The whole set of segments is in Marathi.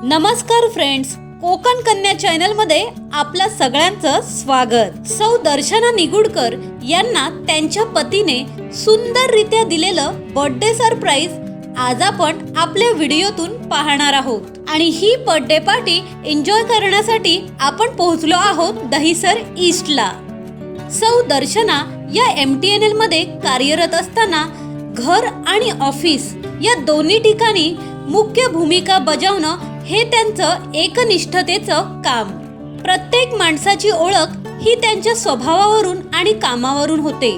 नमस्कार फ्रेंड्स, कोकण कन्या चॅनल मध्ये आपल्या सगळ्यांचं स्वागत। सौ दर्शना निगुडकर यांना त्यांच्या पतीने सुंदररित्या दिलेलं बर्थडे सरप्राईज आज आपण आपल्या व्हिडिओतून पाहणार आहोत आणि ही बर्थडे पार्टी एन्जॉय करण्यासाठी आपण पोहोचलो आहोत दहिसर ईस्टला। सौ दर्शना या MTNL मध्ये कार्यरत असताना घर आणि ऑफिस या दोन्ही ठिकाणी मुख्य भूमिका बजावणं हे त्यांचं एकनिष्ठतेचं काम। प्रत्येक माणसाची ओळख ही त्यांच्या स्वभावावरून आणि कामावरून होते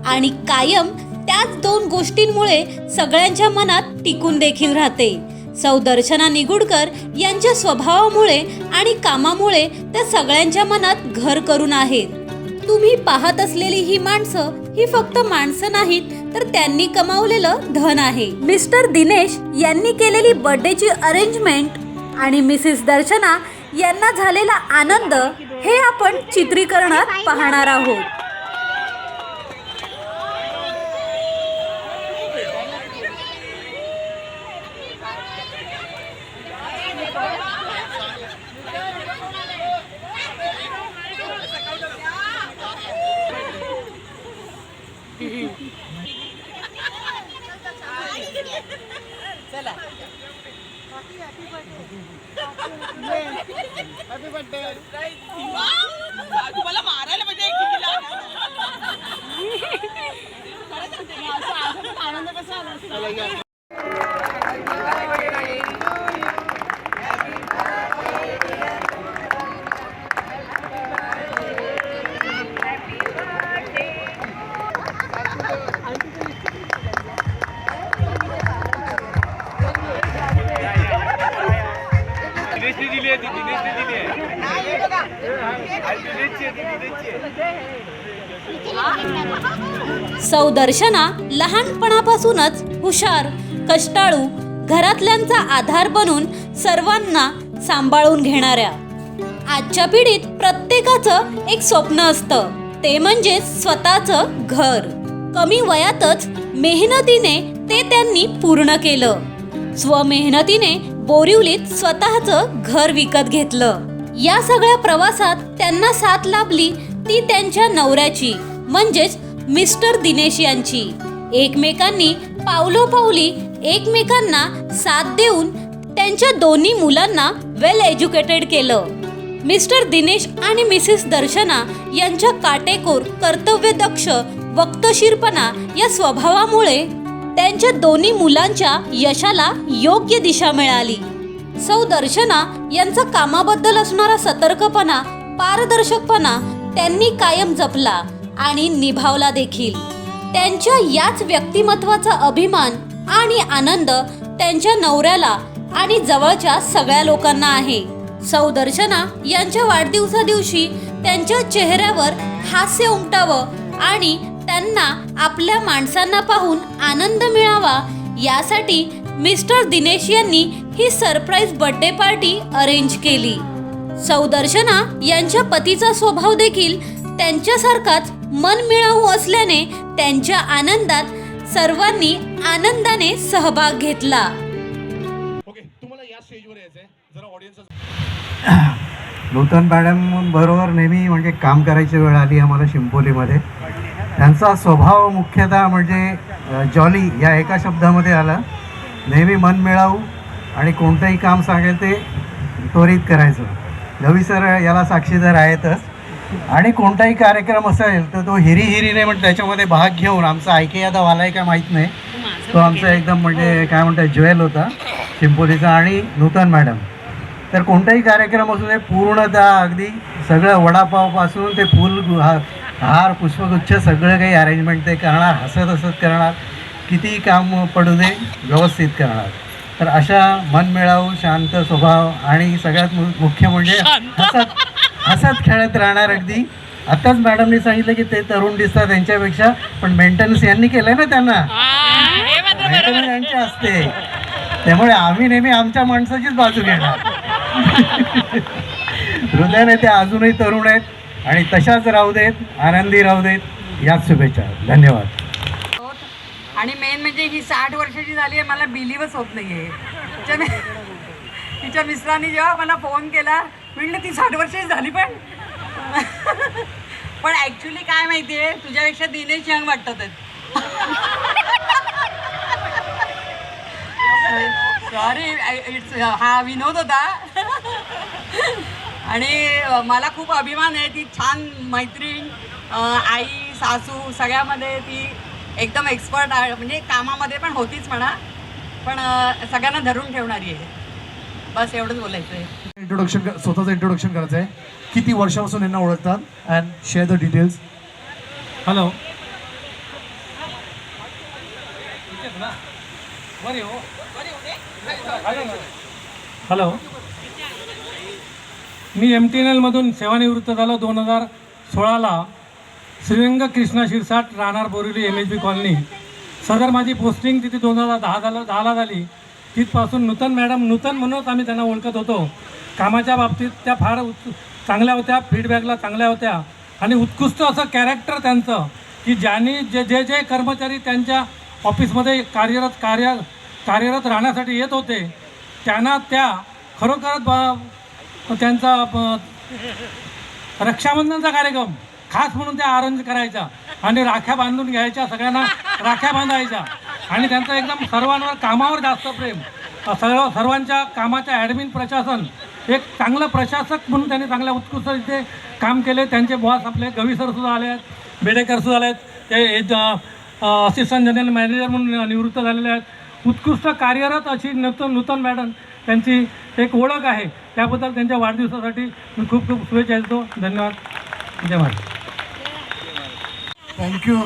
आणि कायम त्याच दोन गोष्टींमुळे सगळ्यांच्या मनात टिकून देखील राहते। सौ दर्शना निगुडकर यांच्या स्वभावामुळे आणि कामामुळे त्या सगळ्यांच्या मनात घर करून आहेत। तुम्ही पाहत असलेली ही माणसं ही फक्त माणसं नाहीत, तर त्यांनी कमावलेलं धन आहे। मिस्टर दिनेश यांनी केलेली बर्थडेची अरेंजमेंट आणि मिसेस दर्शना यांना झालेला आनंद हे आपण चित्रीकरणात पाहणार आहोत। चला हॅपी बर्थडे। तुम्हाला मारायला म्हणजे आनंद कसा आला। सौ दर्शना लहानपणापासूनच हुशार, कष्टाळू, घरातल्यांचा आधार बनून सर्वांना सांभाळून घेणाऱ्या। आजच्या पिढीत प्रत्येकाचं एक स्वप्न असतं, ते म्हणजे स्वतःचं घर। कमी वयातच मेहनतीने ते त्यांनी पूर्ण केलं। स्वमेहनतीने बोरिवलीत स्वतःचं घर विकत घेतलं। या सगळ्या प्रवासात त्यांना साथ लाभली ती त्यांच्या नवऱ्याची म्हणजेच मिस्टर दिनेश यांची। एकमेकांनी पावलोपावली एकमेकांना साथ देऊन त्यांच्या दोन्ही मुलांना वेल एज्युकेटेड केलं। मिस्टर दिनेश आणि मिसेस दर्शना यांच्या काटेकोर, कर्तव्यदक्ष, वक्तशीरपणा या स्वभावामुळे त्यांच्या दोन्ही मुलांच्या यशाला योग्य दिशा मिळाली। सौ दर्शना यांचा कामाबद्दल असणारा सतर्कपणा, पारदर्शकपणा त्यांनी कायम जपला आणि निभावला देखील। त्यांच्या याच व्यक्तिमत्वाचा अभिमान आणि आनंद त्यांच्या नवऱ्याला आणि जवळच्या सगळ्या लोकांना आहे। सौ दर्शना यांच्या वाढदिवसादिवशी त्यांच्या चेहऱ्यावर हास्य उमटावं आणि त्यांना आपल्या माणसांना पाहून आनंद मिळावा यासाठी मिस्टर दिनेश यांनी ही सरप्राईज बर्थडे पार्टी अरेंज केली। सौ दर्शना यांच्या पतीचा स्वभाव देखील त्यांच्यासारखाच मनमिळावू असल्याने त्यांच्या आनंदात सर्वांनी आनंदाने सहभाग घेतला। ओके, तुम्हाला या स्टेजवर यायचंय, जरा ऑडियन्स नूतन मॅडम बरोबर नेहमी म्हणजे काम करायची वेळ आली आम्हाला शिंपोलीमध्ये। त्यांचा स्वभाव मुख्यतः म्हणजे जॉली या एका शब्दामध्ये आला। नेहमी मन मिळावू आणि कोणतंही काम सांगेल ते त्वरित करायचं। रवी सर याला साक्षीदार आहेतच आणि कोणताही कार्यक्रम असेल तर तो हिरीने म्हणजे त्याच्यामध्ये भाग घेऊन आमचा ऐके आता वालाय का माहीत नाही, तो आमचा एकदम म्हणजे काय म्हणतात ज्वेल होता शिंपोलीचा। आणि नूतन मॅडम तर कोणताही कार्यक्रम असू दे पूर्णतः अगदी सगळं वडापावपासून ते फूल हार पुष्पगुच्छ सगळं काही अरेंजमेंट ते करणार, हसत करणार, कितीही काम पडू दे व्यवस्थित करणार। तर अशा मनमिळावू, शांत स्वभाव आणि सगळ्यात मुख्य म्हणजे हसत खेळत राहणार। अगदी आत्ताच मॅडमनी सांगितलं की ते तरुण दिसतात त्यांच्यापेक्षा, पण मेंटेनन्स यांनी केलं ना त्यांना, मेंटेनन्स यांचे असते, त्यामुळे आम्ही नेहमी आमच्या माणसाचीच बाजू घेणार। हृदयाने ते अजूनही तरुण आहेत आणि तशाच राहू देत, आनंदी राहू देत, याच शुभेच्छा। धन्यवाद। आणि मेन म्हणजे ही 60 वर्षाची झाली आहे, मला बिलीवच होत नाही आहे। तिच्या मिस्टरांनी जेव्हा मला फोन केला म्हटलं ती 60 वर्षाची झाली पण पण ॲक्च्युली काय माहिती आहे तुझ्यापेक्षा दिनेश यंग वाटतात सॉरी इट्स हा विनोद होता आणि मला खूप अभिमान आहे ती छान मैत्रीण आई सासू सगळ्यामध्ये ती एकदम एक्सपर्ट आहे म्हणजे कामामध्ये पण होतीच म्हणा पण सगळ्यांना धरून ठेवणारी आहे बस एवढंच बोलायचं आहे स्वतःचं इंट्रोडक्शन करायचं आहे किती वर्षापासून यांना ओळखतात and share the details hello hello me MTNL सेवानिवृत्त झालो 2016ला श्रीरंग कृष्णा शिरसाट राहणार बोरिवली MHB कॉलनी सदर माझी पोस्टिंग तिथे 2010ला झाली तिथपासून नूतन मॅडम नूतन म्हणूनच आम्ही त्यांना ओळखत होतो कामाच्या बाबतीत त्या फार चांगल्या होत्या फीडबॅकला चांगल्या होत्या आणि उत्कृष्ट असं कॅरेक्टर त्यांचं की ज्यांनी जे कर्मचारी त्यांच्या ऑफिसमध्ये कार्यरत राहण्यासाठी येत होते त्यांना त्या खरोखरच त्यांचा रक्षाबंधनचा कार्यक्रम खास म्हणून त्या अरेंज करायच्या आणि राख्या बांधून घ्यायच्या सगळ्यांना राख्या बांधायच्या आणि त्यांचं एकदम सर्वांवर कामावर जास्त प्रेम सर्वांच्या कामाच्या ॲडमिन प्रशासन एक चांगलं प्रशासक म्हणून त्यांनी चांगल्या उत्कृष्ट इथे काम केले त्यांचे बॉस आपले गवी सरसुद्धा आले आहेत बेडेकरसुद्धा आले आहेत ते असिस्टंट जनरल मॅनेजर म्हणून निवृत्त झालेले आहेत उत्कृष्ट कार्यरत अशी नूतन मॅडम त्यांची एक ओळख आहे त्याबद्दल त्यांच्या वाढदिवसासाठी मी खूप खूप शुभेच्छा देतो धन्यवाद जय महाराज थँक्यू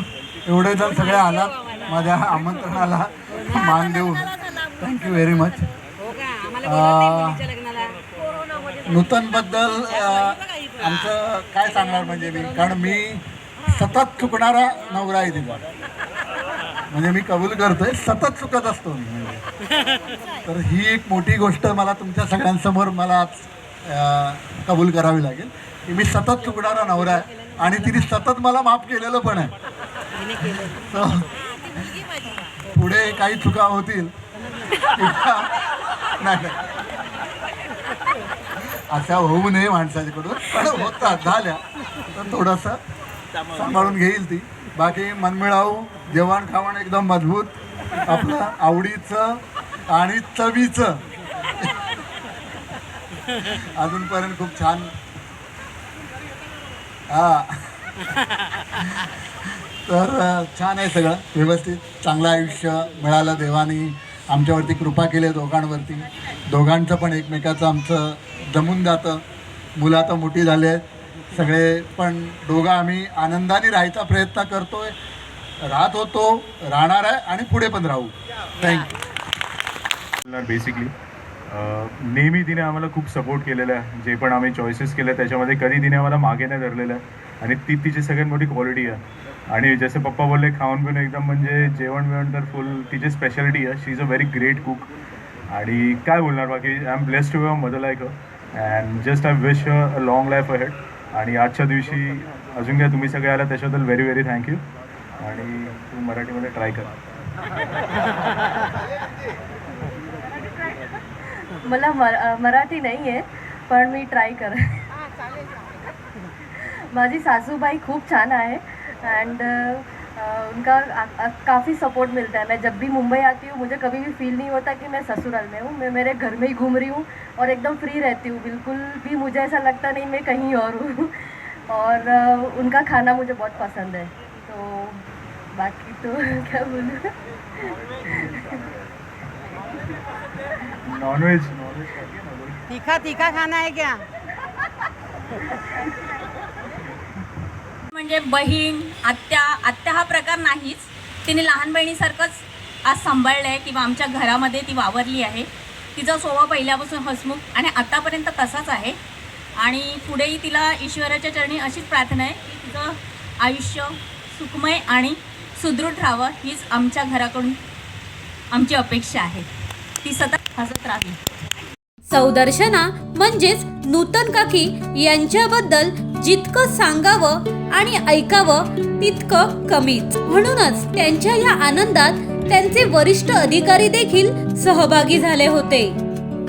एवढे जण सगळे आलात माझ्या आमंत्रणाला मान देऊन थँक्यू व्हेरी मच नूतनबद्दल आमचं काय सांगणार म्हणजे मी कारण मी सतत चुकणारा नवरा आहे तिला म्हणजे मी कबूल करतोय सतत चुकत असतो मी म्हणजे तर ही एक मोठी गोष्ट मला तुमच्या सगळ्यांसमोर मला आज कबूल करावी लागेल की मी सतत चुकणारा नवरा आहे आणि तिने सतत मला माफ केलेलं पण आहे तर पुढे काही चुका होतील नाही अशा होऊ नये माणसाच्याकडून पण होतात झाल्या तर थोडंसं सांभाळून घेईल ती बाकी मनमिळावू जेवण खावण एकदम मजबूत आपलं आवडीचं आणि चवीचं अजूनपर्यंत खूप छान तर छान आहे सगळं व्यवस्थित चांगलं आयुष्य मिळालं देवानी आमच्यावरती कृपा केली दोघांवरती दोघांचं पण एकमेकाचं आमचं जमून जातं मुलं आता मोठी झाली आहेत सगळे पण दोघं आम्ही आनंदाने राहायचा प्रयत्न करतोय राहत होतो राहणार आहे आणि पुढे पण राहू थँक्यू बेसिकली नेहमी तिने आम्हाला खूप सपोर्ट केलेला आहे जे पण आम्ही चॉईसेस केले त्याच्यामध्ये कधी तिने आम्हाला मागे नाही धरलेलं आहे आणि ती तिची सगळ्यात मोठी क्वालिटी आहे आणि जसे पप्पा बोलले खाऊन पिऊन एकदम म्हणजे जेवण बिवण तर फुल तिची स्पेशालिटी आहे she is a very great cook आणि काय बोलणार बाकी I am blessed to have mother like her and just I wish a long life ahead आणि आजच्या दिवशी अजून काय तुम्ही सगळे आला त्याच्याबद्दल व्हेरी व्हेरी थँक्यू आणि तू मराठीमध्ये ट्राय कर मला मराठी नाही आहे पण मी ट्राई कर माझी सासूबाई खूप छान आहे एंड उनका काफ़ी सपोर्ट मिलता है मैं जब भी मुंबई आती हूँ मुझे कभी भी फील नहीं होता कि मैं ससुराल में हूँ मैं मेरे घर में ही घूम रही हूँ और एकदम फ्री रहती हूँ बिल्कुल भी मुझे ऐसा लगता नहीं मैं कहीं और हूँ और उनका खाना मुझे बहुत पसंद है तो बाकी तो क्या बोलूँ नॉनव्हेज तीखा खाना है क्या म्हणजे बहीण आत्या हा प्रकार नाहीच तिने लहान बहिणीसारखंच आज सांभाळलं आहे किंवा आमच्या घरामध्ये ती वावरली आहे तिचा स्वभाव पहिल्यापासून हसमुख आणि आतापर्यंत तसाच आहे आणि पुढेही तिला ईश्वराच्या चरणी अशीच प्रार्थना आहे की तिचं आयुष्य सुखमय आणि सुदृढ राहावं हीच आमच्या घराकडून आमची अपेक्षा आहे ती सतत हसत राहावी सौदर्शना म्हणजेच नूतन काकी यांच्याबद्दल जितकं सांगावं आणि ऐकावं तितकं कमीच म्हणूनच त्यांच्या या आनंदात त्यांचे वरिष्ठ अधिकारी देखील सहभागी झाले होते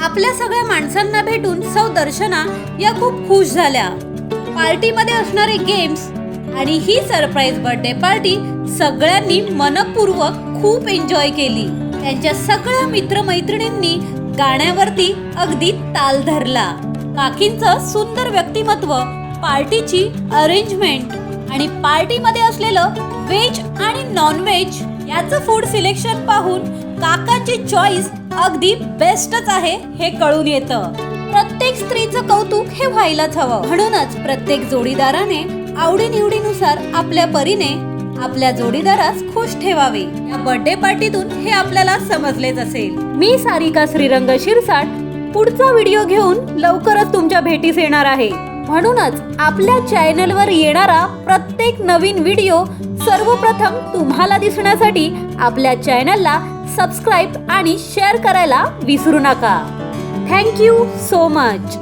आपल्या सगळ्या माणसांना भेटून सौ दर्शना या खूप खुश झाल्या. पार्टीमध्ये असणारे गेम्स आणि ही सरप्राईज बर्थडे पार्टी सगळ्यांनी मनपूर्वक खूप एन्जॉय केली. त्यांच्या सगळ्या मित्रमैत्रिणींनी गाण्यावरती अगदी ताल धरला. काकींचं सुंदर व्यक्तिमत्व, पार्टीची अरेंजमेंट आणि पार्टीमध्ये असलेलं व्हेज आणि नॉन व्हेज याचं फूड सिलेक्शन पाहून काकांची चॉईस अगदी बेस्टच आहे हे कळून येतं. प्रत्येक स्त्रीचं कौतुक हे व्हायलाच हवं. म्हणूनच प्रत्येक जोडीदाराने आवडीनिवडीनुसार आपल्या परीने आपल्या जोडीदारास खुश ठेवावे. या बर्थडे पार्टीतून हे आपल्याला समजलेच असेल. मी सारिका श्रीरंग शिरसाट पुढचा व्हिडिओ घेऊन लवकरच तुमच्या भेटीस येणार आहे. म्हणूनच आपल्या चॅनलवर येणारा प्रत्येक नवीन व्हिडिओ सर्वप्रथम तुम्हाला दिसण्यासाठी आपल्या चॅनलला सबस्क्राईब आणि शेअर करायला विसरू नका. Thank you so much.